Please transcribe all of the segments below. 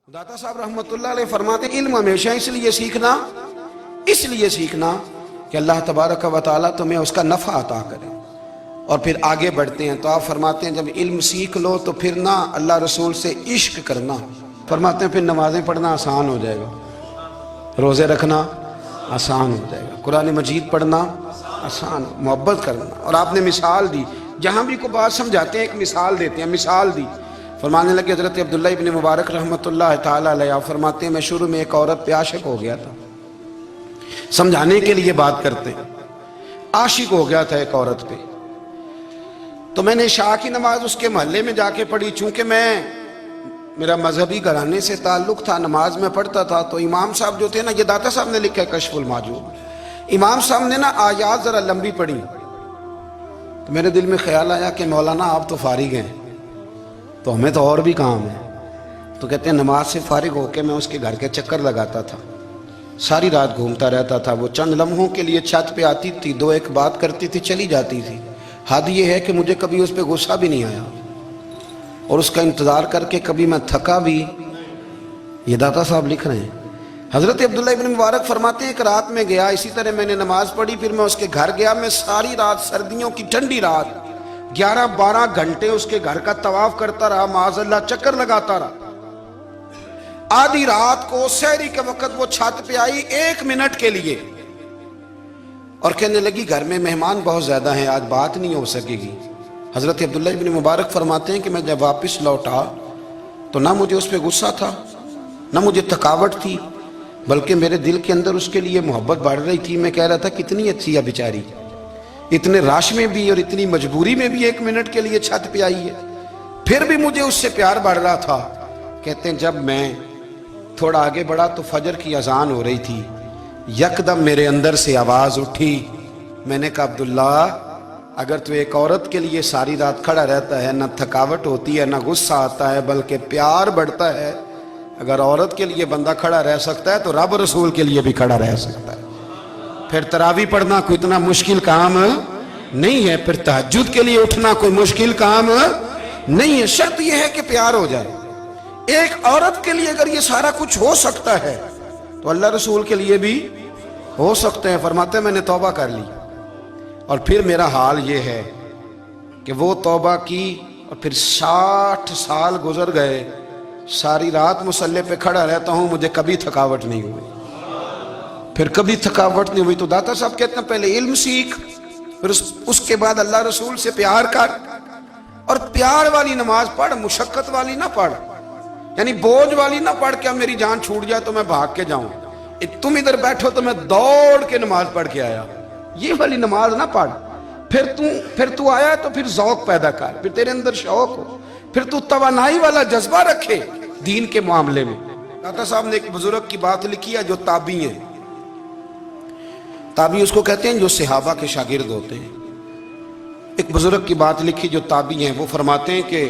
दाता साहब रहमतुल्लाह अलैह फरमाते हैं इल्म हमेशा इसलिए सीखना कि अल्लाह तबारक व तआला तुम्हें उसका नफ़ा अता करे। और फिर आगे बढ़ते हैं तो आप फरमाते हैं जब इल्म सीख लो तो फिर ना अल्लाह रसूल से इश्क करना, फरमाते हैं फिर नमाजें पढ़ना आसान हो जाएगा, रोज़े रखना आसान हो जाएगा, कुरान मजीद पढ़ना आसान, मोहब्बत करना। और आपने मिसाल दी, जहाँ भी कोई बात समझाते हैं एक मिसाल देते हैं, मिसाल दी। फरमाने लगे हज़रत अब्दुल्लाह इब्न मुबारक रहमतुल्लाह ताला अलैह, आप फरमाते हैं मैं शुरू में एक औरत पे आशिक हो गया था, समझाने के लिए बात करते हैं, आशिक हो गया था एक औरत पे, तो मैंने शाह की नमाज उसके मोहल्ले में जाके पढ़ी। चूंकि मेरा मजहबी घराने से ताल्लुक था, नमाज में पढ़ता था, तो इमाम साहब जो थे ना, ये दाता साहब ने लिखा है कश्फुल माजूब, इमाम साहब ने ना आयात जरा लंबी पढ़ी, तो मेरे दिल में ख्याल आया कि मौलाना आप तो फारिग हैं, तो हमें तो और भी काम है। तो कहते हैं नमाज से फारिग होकर मैं उसके घर के चक्कर लगाता था, सारी रात घूमता रहता था। वो चंद लम्हों के लिए छत पे आती थी, दो एक बात करती थी, चली जाती थी। हद ये है कि मुझे कभी उस पर गुस्सा भी नहीं आया, और उसका इंतज़ार करके कभी मैं थका भी। ये दाता साहब लिख रहे हैं। हज़रत अब्दुल्लाह इब्न मुबारक फरमाते हैं एक रात में गया, इसी तरह मैंने नमाज पढ़ी, फिर मैं उसके घर गया। मैं सारी रात, सर्दियों की ठंडी रात, 11-12 घंटे उसके घर का तवाफ करता रहा, माज़अल्लाह चक्कर लगाता रहा। आधी रात को सहरी के वक्त वो छत पे आई 1 मिनट के लिए, और कहने लगी घर में मेहमान बहुत ज्यादा हैं, आज बात नहीं हो सकेगी। हजरत अब्दुल्लाह इब्न मुबारक फरमाते हैं कि मैं जब वापस लौटा तो ना मुझे उस पर गुस्सा था, ना मुझे थकावट थी, बल्कि मेरे दिल के अंदर उसके लिए मोहब्बत बढ़ रही थी। मैं कह रहा था कितनी अच्छी है बेचारी, इतने राश में भी और इतनी मजबूरी में भी 1 मिनट के लिए छत पे आई है, फिर भी मुझे उससे प्यार बढ़ रहा था। कहते हैं जब मैं थोड़ा आगे बढ़ा तो फजर की अजान हो रही थी, यकदम मेरे अंदर से आवाज उठी। मैंने कहा अब्दुल्ला, अगर तू एक औरत के लिए सारी रात खड़ा रहता है, ना थकावट होती है, ना गुस्सा आता है, बल्कि प्यार बढ़ता है, अगर औरत के लिए बंदा खड़ा रह सकता है तो रब रसूल के लिए भी खड़ा रह सकता है। फिर तरावी पढ़ना कोई इतना मुश्किल काम नहीं है, फिर तहज्जुद के लिए उठना कोई मुश्किल काम नहीं है, शर्त यह है कि प्यार हो जाए। एक औरत के लिए अगर ये सारा कुछ हो सकता है तो अल्लाह रसूल के लिए भी हो सकते हैं। फरमाते हैं मैंने तौबा कर ली, और फिर मेरा हाल ये है कि वो तौबा की और फिर 60 साल गुजर गए, सारी रात मुसल्ले पे खड़ा रहता हूं, मुझे कभी थकावट नहीं हुई, फिर कभी थकावट नहीं हुई। तो दाता साहब कहते हैं पहले इल्म सीख, फिर उसके बाद अल्लाह रसूल से प्यार कर, और प्यार वाली नमाज पढ़, मुशक्कत वाली ना पढ़, यानी बोझ वाली ना पढ़ के अब मेरी जान छूट जाए तो मैं भाग के जाऊं, तुम इधर बैठो तो मैं दौड़ के नमाज पढ़ के आया, ये वाली नमाज ना पढ़। फिर तू आया तो फिर ज़ौक़ पैदा कर, फिर तेरे अंदर शौक हो, फिर तू तवानाई वाला जज्बा रखे दीन के मामले में। दाता साहब ने एक बुजुर्ग की बात लिखी है जो ताबी है, ताबी उसको कहते हैं जो सहाबा के शागिर्द होते हैं। एक बुजुर्ग की बात लिखी जो ताबी हैं, वो फरमाते हैं कि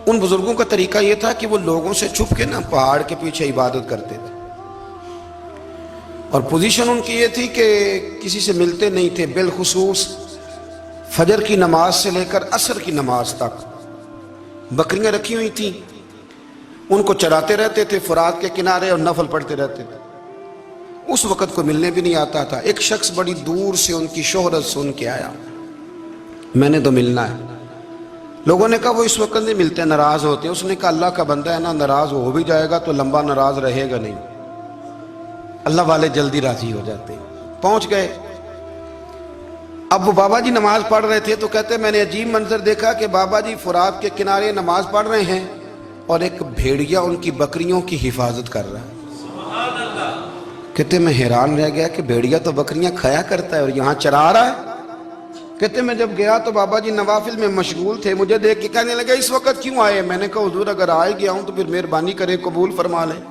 उन बुजुर्गों का तरीका ये था कि वो लोगों से छुप के ना पहाड़ के पीछे इबादत करते थे, और पोजीशन उनकी ये थी कि किसी से मिलते नहीं थे, बिलखुसूस फजर की नमाज से लेकर असर की नमाज तक बकरियां रखी हुई थी, उनको चराते रहते थे फुरात के किनारे, और नफल पढ़ते रहते थे। उस वक़्त को मिलने भी नहीं आता था। एक शख्स बड़ी दूर से उनकी शोहरत सुन के आया, मैंने तो मिलना है। लोगों ने कहा वो इस वक्त नहीं मिलते, नाराज होते हैं। उसने कहा अल्लाह का बंदा है ना, नाराज हो भी जाएगा तो लंबा नाराज रहेगा नहीं, अल्लाह वाले जल्दी राजी हो जाते हैं। पहुंच गए, अब वो बाबा जी नमाज पढ़ रहे थे, तो कहते मैंने अजीब मंजर देखा कि बाबा जी फुरात के किनारे नमाज पढ़ रहे हैं और एक भेड़िया उनकी बकरियों की हिफाजत कर रहा है। कहते मैं हैरान रह गया कि भेड़िया तो बकरियां खाया करता है और यहाँ चरा रहा है। कहते मैं जब गया तो बाबा जी नवाफिल में मशगूल थे, मुझे देख के कहने लगे इस वक्त क्यों आए। मैंने कहा हुजूर अगर आ गया हूं तो फिर मेहरबानी करें कबूल फरमा लें।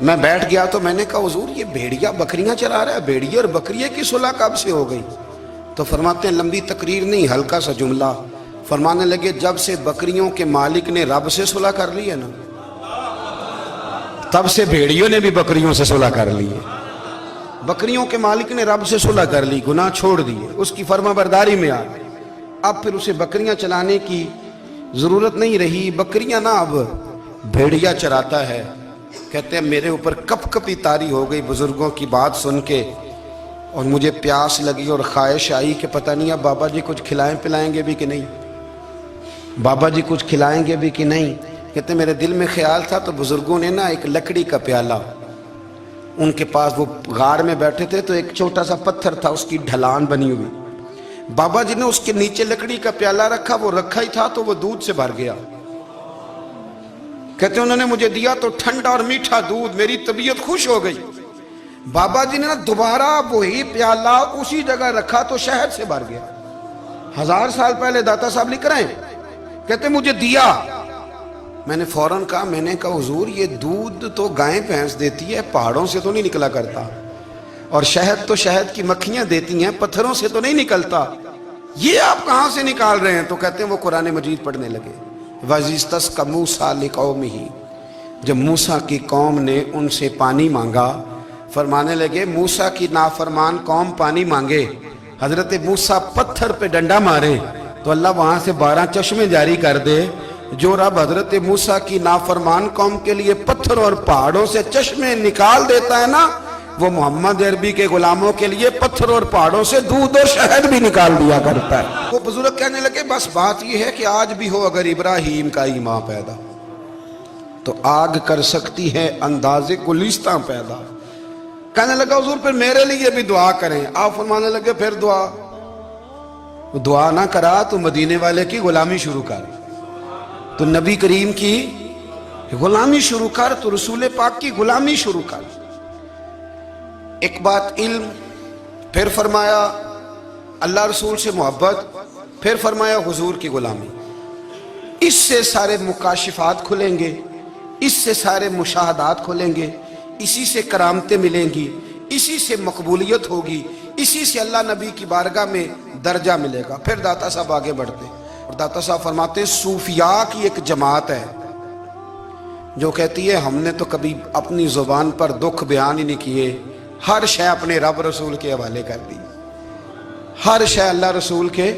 मैं बैठ गया तो मैंने कहा हुजूर ये भेड़िया बकरियां चला रहा है, भेड़िया और बकरिया की सुलह कब से हो गई। तो फरमाते हैं लंबी तकरीर नहीं, हल्का सा जुमला। फरमाने लगे जब से बकरियों के मालिक ने रब से सुलह कर ली है ना, तब से भेड़ियों ने भी बकरियों से सुलह कर ली है। बकरियों के मालिक ने रब से सुलह कर ली, गुनाह छोड़ दिए, उसकी फर्माबरदारी में आ गए। अब फिर उसे बकरियां चलाने की जरूरत नहीं रही। बकरियां ना अब भेड़िया चराता है। कहते हैं मेरे ऊपर कप कपी तारी हो गई बुजुर्गों की बात सुन के, और मुझे प्यास लगी और ख्वाहिश आई कि पता नहीं अब बाबा जी कुछ खिलाएं पिलाएंगे भी कि नहीं, बाबा जी कुछ खिलाएंगे भी कि नहीं। कहते मेरे दिल में ख्याल था तो बुजुर्गों ने ना एक लकड़ी का प्याला, उनके पास वो गार में बैठे थे तो एक छोटा सा पत्थर था, उसकी ढलान बनी हुई, बाबा जी ने उसके नीचे लकड़ी का प्याला रखा, वो रखा ही था तो वो दूध से भर गया। कहते उन्होंने मुझे दिया तो ठंडा और मीठा दूध, मेरी तबीयत खुश हो गई। बाबा जी ने ना दोबारा वही प्याला उसी जगह रखा तो शहद से भर गया। 1000 साल पहले दाता साहब लिख रहे हैं। कहते मुझे दिया, मैंने फौरन कहा, मैंने कहा हुजूर ये दूध तो गाय भैंस देती है, पहाड़ों से तो नहीं निकला करता, और शहद तो शहद की मक्खियां देती हैं, पत्थरों से तो नहीं निकलता, ये आप कहां से निकाल रहे हैं? तो कहते हैं वो कुरान मजीद पढ़ने लगे। वज़िस्तस्क़ा मूसा लिक़ौमिही, जब मूसा की कौम ने उनसे पानी मांगा, फरमाने लगे मूसा की नाफरमान कौम पानी मांगे, हजरत मूसा पत्थर पे डंडा मारे तो अल्लाह वहां से 12 चश्मे जारी कर दे। जो रब हजरत मूसा की नाफरमान कौम के लिए पत्थर और पहाड़ों से चश्मे निकाल देता है ना, वो मोहम्मद अरबी के गुलामों के लिए पत्थर और पहाड़ों से दूध और शहद भी निकाल दिया करता है। वो बुजुर्ग कहने लगे बस बात ये है कि आज भी हो अगर इब्राहीम का ईमान पैदा तो आग कर सकती है अंदाजे गुलिस्तां पैदा। कहने लगा हुजूर फिर मेरे लिए भी दुआ करें। आप फरमाने लगे फिर दुआ ना करा तो मदीने वाले की गुलामी शुरू कर, तो नबी करीम की गुलामी शुरू कर, तो रसूल पाक की गुलामी शुरू कर। एक बात इल्म, फिर फरमाया अल्लाह रसूल से मोहब्बत, फिर फरमाया हुजूर की गुलामी। इससे सारे मुकाशिफात खुलेंगे, इससे सारे मुशाहदात खुलेंगे, इसी से करामतें मिलेंगी, इसी से मकबूलियत होगी, इसी से अल्लाह नबी की बारगाह में दर्जा मिलेगा। फिर दाता साहब आगे बढ़ते और दाता साहब फरमाते हैं सूफिया की एक जमात है जो कहती है हमने तो कभी अपनी जुबान पर दुख बयान ही नहीं किए, हर शय अपने रब रसूल के हवाले कर दी, हर शय अल्लाह रसूल के।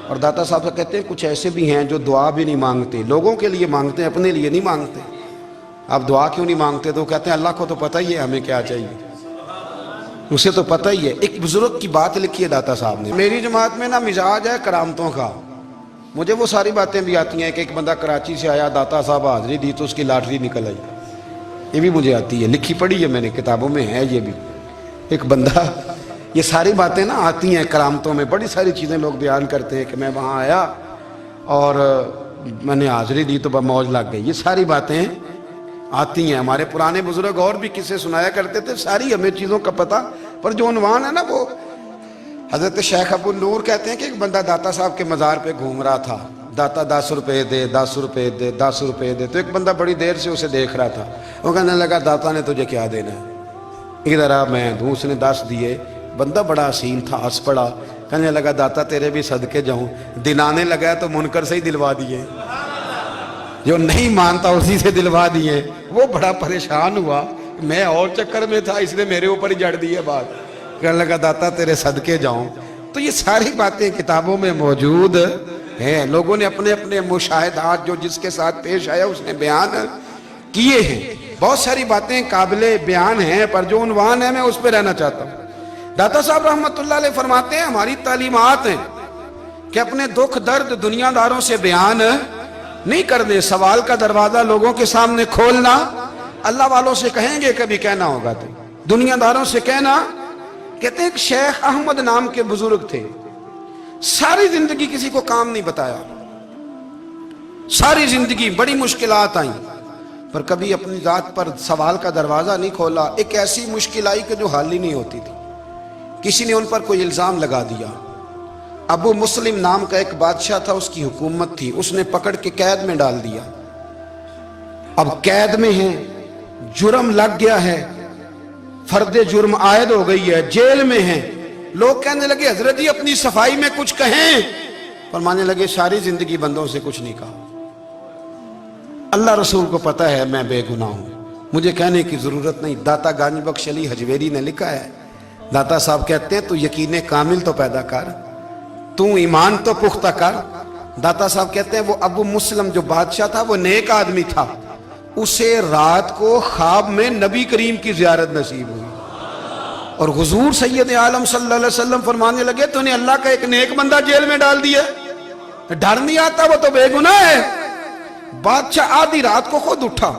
और दाता साहब कहते हैं कुछ ऐसे भी हैं जो दुआ भी नहीं मांगते, लोगों के लिए मांगते हैं, अपने लिए नहीं मांगते। आप दुआ क्यों नहीं मांगते? तो कहते हैं अल्लाह को तो पता ही है हमें क्या चाहिए, उसे तो पता ही है। एक बुजुर्ग की बात लिखी है दाता साहब ने, मेरी जमात में ना मिजाज है करामतों का, मुझे वो सारी बातें भी आती हैं कि एक बंदा कराची से आया, दाता साहब हाजिरी दी तो उसकी लॉटरी निकल आई, ये भी मुझे आती है, लिखी पढ़ी है मैंने, किताबों में है ये भी। एक बंदा, ये सारी बातें ना आती हैं करामतों में, बड़ी सारी चीज़ें लोग बयान करते हैं कि मैं वहाँ आया और मैंने हाजिरी दी तो मौज लग गई, ये सारी बातें आती हैं। हमारे पुराने बुजुर्ग और भी किस्से सुनाया करते थे, सारी हमें चीज़ों का पता, पर जो उन्वान है ना वो हजरत शेख अबू नूर कहते हैं कि एक बंदा दाता साहब के मज़ार पे घूम रहा था, दाता 10 रुपये दे, 10 रुपये दे, 10 रुपये दे। तो एक बंदा बड़ी देर से उसे देख रहा था, वो कहने लगा दाता ने तुझे क्या देना है, इधर आ मैं दूँ। उसने 10 दिए। बंदा बड़ा हसीन था, हंस पड़ा, कहने लगा दाता तेरे भी सदके जाऊँ। दिन आने लगा तो मुनकर से ही दिलवा दिए, जो नहीं मानता उसी से दिलवा दिए। वो बड़ा परेशान हुआ, मैं और चक्कर में था इसलिए मेरे ऊपर ही जड़ दी है बात। कहने लगा दाता तेरे सदके जाऊं। तो ये सारी बातें किताबों में मौजूद हैं, लोगों ने अपने अपने मुशाहिदात जो जिसके साथ पेश आया उसने बयान किए हैं। बहुत सारी बातें काबिले बयान हैं, पर जो उन्वान है मैं उस पर रहना चाहता हूँ। दाता साहब रहमतुल्लाह अलैह फरमाते हैं हमारी तालीमात हैं कि अपने दुख दर्द दुनियादारों से बयान नहीं करने, सवाल का दरवाजा लोगों के सामने खोलना। अल्लाह वालों से कहेंगे कभी कहना होगा तो दुनियादारों से कहना। कहते हैं शेख अहमद नाम के बुजुर्ग थे, सारी जिंदगी किसी को काम नहीं बताया, सारी जिंदगी बड़ी मुश्किलात आई, पर कभी अपनी जात पर सवाल का दरवाजा नहीं खोला। एक ऐसी मुश्किल आई कि जो हल ही नहीं होती थी, किसी ने उन पर कोई इल्जाम लगा दिया। अबू मुस्लिम नाम का एक बादशाह था, उसकी हुकूमत थी, उसने पकड़ के कैद में डाल दिया। अब कैद में है, जुर्म लग गया है, फर्दे जुर्म आयद हो गई है, जेल में है। लोग कहने लगे हजरत जी अपनी सफाई में कुछ कहें, फरमाने लगे सारी जिंदगी बंदों से कुछ नहीं कहा, अल्लाह रसूल को पता है मैं बेगुनाह हूं, मुझे कहने की जरूरत नहीं। दाता गानी बख्श अली हजवेरी ने लिखा है, दाता साहब कहते हैं तू यकीन कामिल तो पैदा कर, तू ईमान तो पुख्ता कर। दाता साहब कहते हैं वो अबू मुस्लिम जो बादशाह था वो नेक आदमी था, اسے رات کو خواب میں نبی کریم کی زیارت نصیب ہوئی، اور حضور سید عالم صلی اللہ علیہ وسلم فرمانے لگے تو نے اللہ کا ایک نیک بندہ جیل میں ڈال دیا، ڈر نہیں آتا، وہ تو بے گناہ ہے۔ بادشاہ آدھی رات کو خود اٹھا،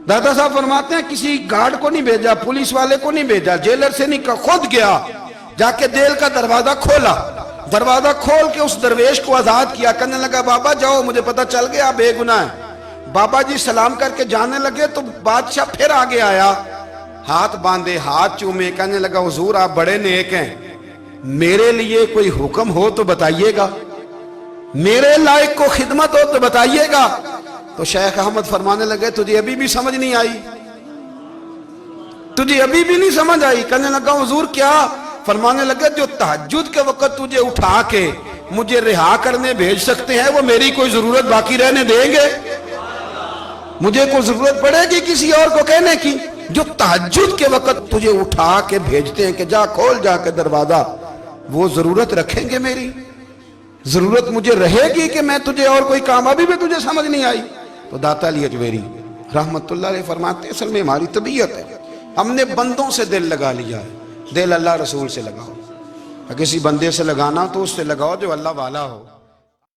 دادا صاحب فرماتے ہیں کسی گارڈ کو نہیں بھیجا، پولیس والے کو نہیں بھیجا، جیلر سے نہیں کہا، خود گیا، جا کے جیل کا دروازہ کھولا، دروازہ کھول کے اس درویش کو آزاد کیا، کہنے لگا بابا جاؤ، مجھے پتا چل گیا بے گناہ ہے۔ بابا جی سلام کر کے جانے لگے تو بادشاہ پھر آگے آیا، ہاتھ باندھے، ہاتھ چومے، کہنے لگا حضور آپ بڑے نیک ہیں، میرے لیے کوئی حکم ہو تو بتائیے گا، میرے لائق کو خدمت ہو تو بتائیے گا۔ تو شیخ احمد فرمانے لگے تجھے ابھی بھی سمجھ نہیں آئی، تجھے ابھی بھی نہیں سمجھ آئی؟ کہنے لگا حضور کیا؟ فرمانے لگے جو تہجد کے وقت تجھے اٹھا کے مجھے رہا کرنے بھیج سکتے ہیں وہ میری کوئی ضرورت باقی رہنے دیں گے؟ مجھے کوئی ضرورت پڑے گی کسی اور کو کہنے کی؟ جو تہجد کے وقت تجھے اٹھا کے بھیجتے ہیں کہ جا کھول جا کے دروازہ، وہ ضرورت رکھیں گے میری؟ ضرورت مجھے رہے گی کہ میں تجھے اور کوئی کام؟ ابھی بھی تجھے سمجھ نہیں آئی؟ تو داتا علی اجمیری رحمت اللہ علیہ فرماتے ہیں اصل میں ہماری طبیعت ہے، ہم نے بندوں سے دل لگا لیا ہے، دل اللہ رسول سے لگاؤ، کسی بندے سے لگانا تو اس سے لگاؤ جو اللہ والا ہو۔